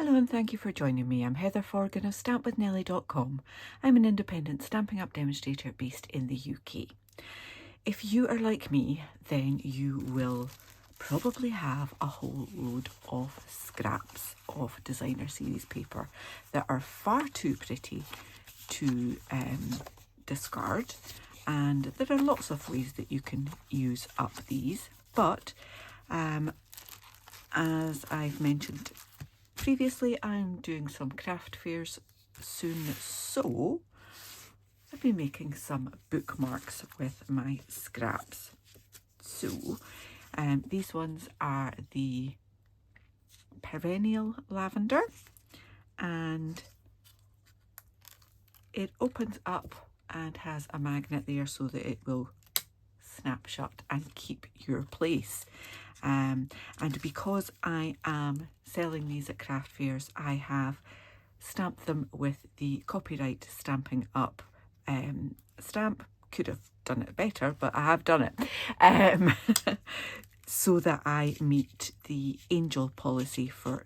Hello and thank you for joining me. I'm Heather Forgan of stampwithnellie.com. I'm an independent Stampin' Up demonstrator based in the UK. If you are like me, then you will probably have a whole load of scraps of designer series paper that are far too pretty to discard, and there are lots of ways that you can use up these, but as I've mentioned previously, I'm doing some craft fairs soon, so I've been making some bookmarks with my scraps. So these ones are the perennial lavender, and it opens up and has a magnet there so that it will snap shut and keep your place. And because I am selling these at craft fairs, I have stamped them with the copyright Stampin' Up stamp. Could have done it better, but I have done it. So that I meet the angel policy for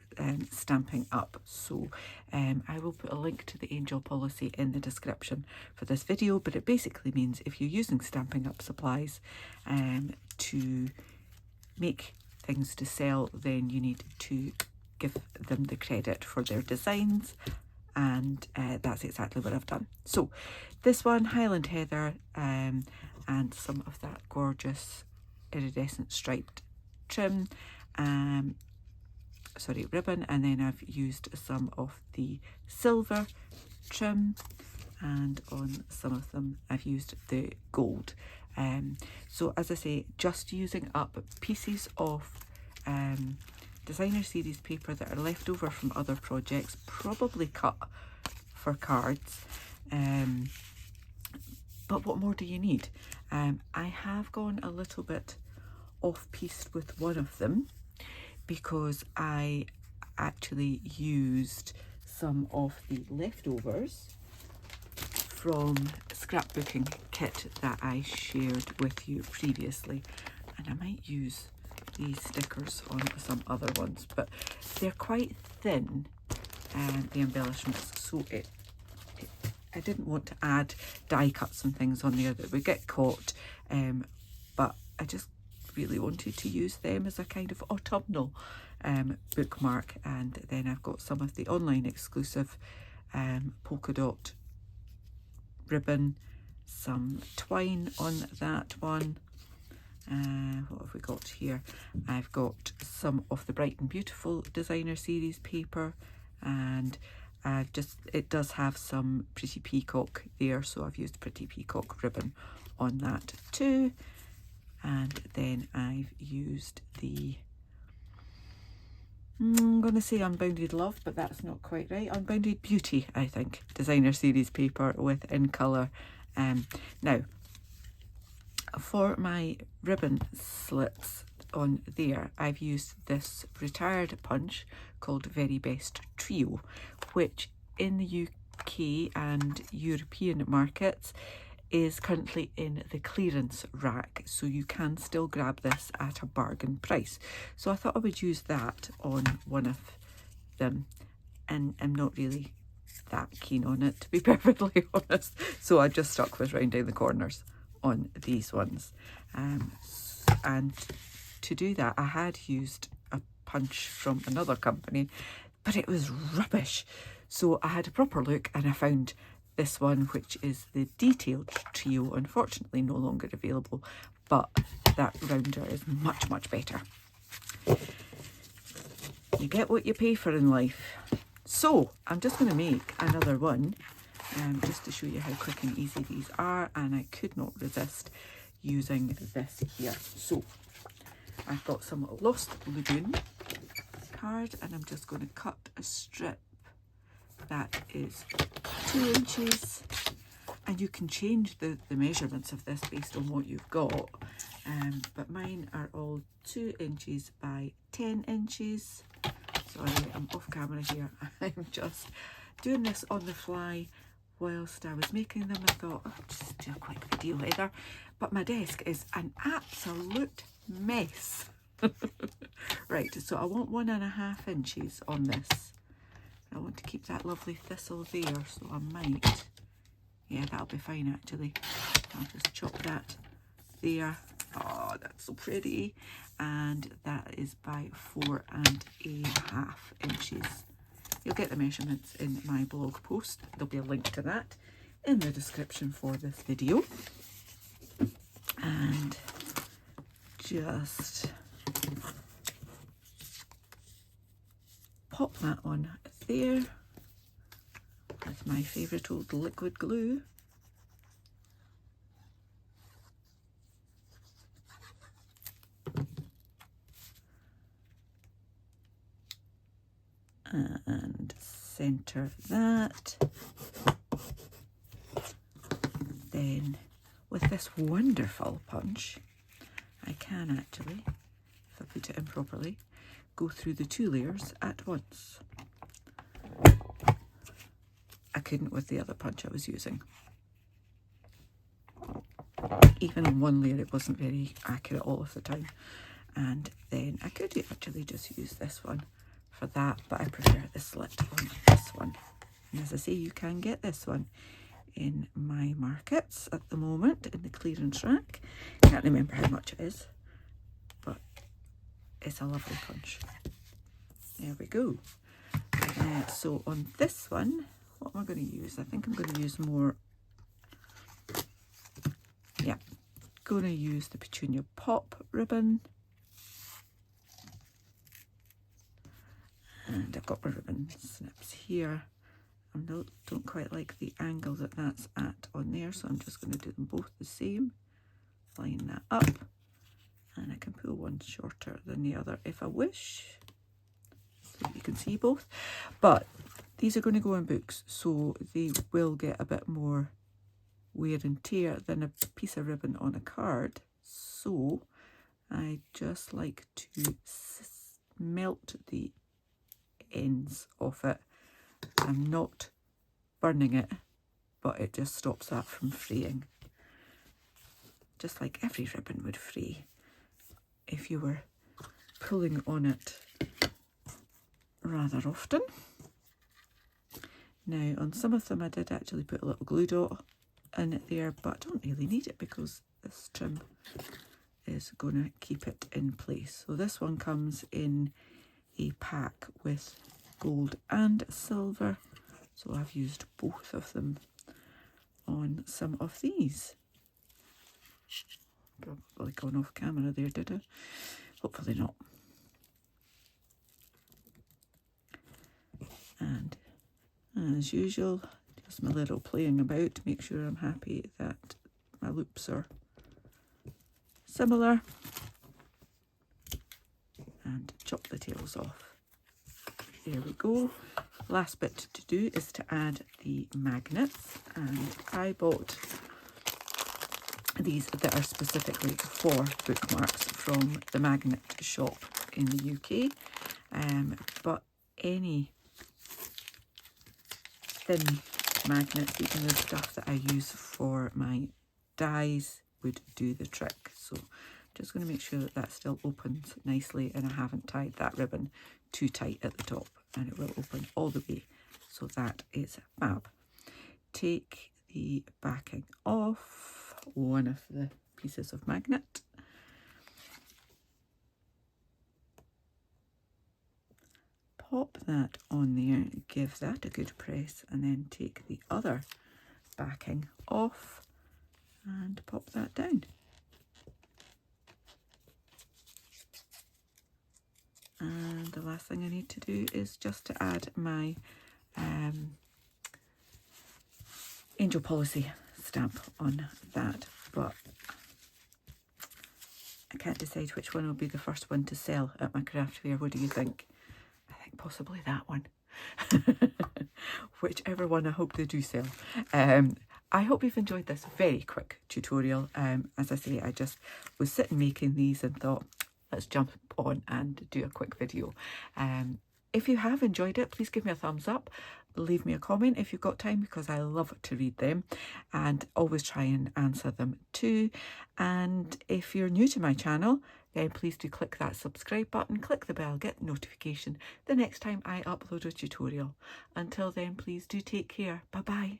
Stampin' Up. So I will put a link to the angel policy in the description for this video, but it basically means if you're using Stampin' Up supplies to make things to sell, then you need to give them the credit for their designs, and that's exactly what I've done. So this one, Highland Heather, and some of that gorgeous iridescent striped trim, ribbon, and then I've used some of the silver trim, and on some of them I've used the gold. So as I say, just using up pieces of designer series paper that are left over from other projects, probably cut for cards. But what more do you need? I have gone a little bit off-piste with one of them because I actually used some of the leftovers from scrapbooking kit that I shared with you previously, and I might use these stickers on some other ones, but they're quite thin, the embellishments, so I didn't want to add die cuts and things on there that would get caught, but I just really wanted to use them as a kind of autumnal bookmark. And then I've got some of the online exclusive polka dot ribbon, some twine on that one. What have we got here? I've got some of the Bright and Beautiful designer series paper, and it does have some Pretty Peacock there, so I've used Pretty Peacock ribbon on that too. And then I've used the, I'm going to say Unbounded Love, but that's not quite right. Unbounded Beauty, I think, designer series paper with in colour. Now, for my ribbon slits on there, I've used this retired punch called Very Best Trio, which in the UK and European markets is currently in the clearance rack, so you can still grab this at a bargain price. So I thought I would use that on one of them, and I'm not really that keen on it, to be perfectly honest, so I just stuck with rounding the corners on these ones. And to do that, I had used a punch from another company, but it was rubbish, so I had a proper look and I found this one, which is the detailed trio, unfortunately no longer available, but that rounder is much, much better. You get what you pay for in life. So I'm just going to make another one, just to show you how quick and easy these are, and I could not resist using this here. So I've got some Lost Lagoon card, and I'm just going to cut a strip that is 2 inches, and you can change the measurements of this based on what you've got, but mine are all 2 inches by 10 inches. Sorry, I'm off camera here. I'm just doing this on the fly whilst I was making them. I thought, I'll just do a quick video later, but my desk is an absolute mess. Right, so I want 1.5 inches on this I want to keep that lovely thistle there, so I might, yeah, that'll be fine actually. I'll just chop that there. Oh, that's so pretty. And that is by 4.5 inches. You'll get the measurements in my blog post. There'll be a link to that in the description for this video. And just pop that on there with my favourite old liquid glue. And centre that. Then with this wonderful punch, I can actually, if I put it in properly, go through the 2 layers at once. I couldn't with the other punch I was using. Even on one layer it wasn't very accurate all of the time. And then I could actually just use this one for that, but I prefer the slit on this one. And as I say, you can get this one in my markets at the moment in the clearance rack. Can't remember how much it is, but it's a lovely punch. There we go. So on this one, what am I going to use? I think I'm going to use more, yeah, going to use the Petunia Pop ribbon. And I've got my ribbon snips here. I don't quite like the angle that that's at on there, so I'm just going to do them both the same. Line that up, and I can pull one shorter than the other if I wish, so you can see both. But these are going to go in books, so they will get a bit more wear and tear than a piece of ribbon on a card. So I just like to melt the ends of it. I'm not burning it, but it just stops that from fraying. Just like every ribbon would fray if you were pulling on it rather often. Now on some of them I did actually put a little glue dot in it there, but I don't really need it because this trim is going to keep it in place. So this one comes in a pack with gold and silver, so I've used both of them on some of these. Probably gone off camera there, did I? Hopefully not. And as usual, just my little playing about to make sure I'm happy that my loops are similar, and chop the tails off. There we go. Last bit to do is to add the magnets, and I bought these that are specifically for bookmarks from the magnet shop in the UK, but any thin magnets, even the stuff that I use for my dies, would do the trick. So just going to make sure that that still opens nicely, and I haven't tied that ribbon too tight at the top, and it will open all the way, so that is fab. Take the backing off one of the pieces of magnet, pop that on there, give that a good press, and then take the other backing off and pop that down. And the last thing I need to do is just to add my Angel Policy stamp on that, but I can't decide which one will be the first one to sell at my craft fair. What do you think? I think possibly that one. Whichever one, I hope they do sell. I hope you've enjoyed this very quick tutorial. As I say, I just was sitting making these and thought, let's jump on and do a quick video. If you have enjoyed it, please give me a thumbs up. Leave me a comment if you've got time, because I love to read them and always try and answer them too. And if you're new to my channel, then please do click that subscribe button, click the bell, get the notification the next time I upload a tutorial. Until then, please do take care. Bye bye.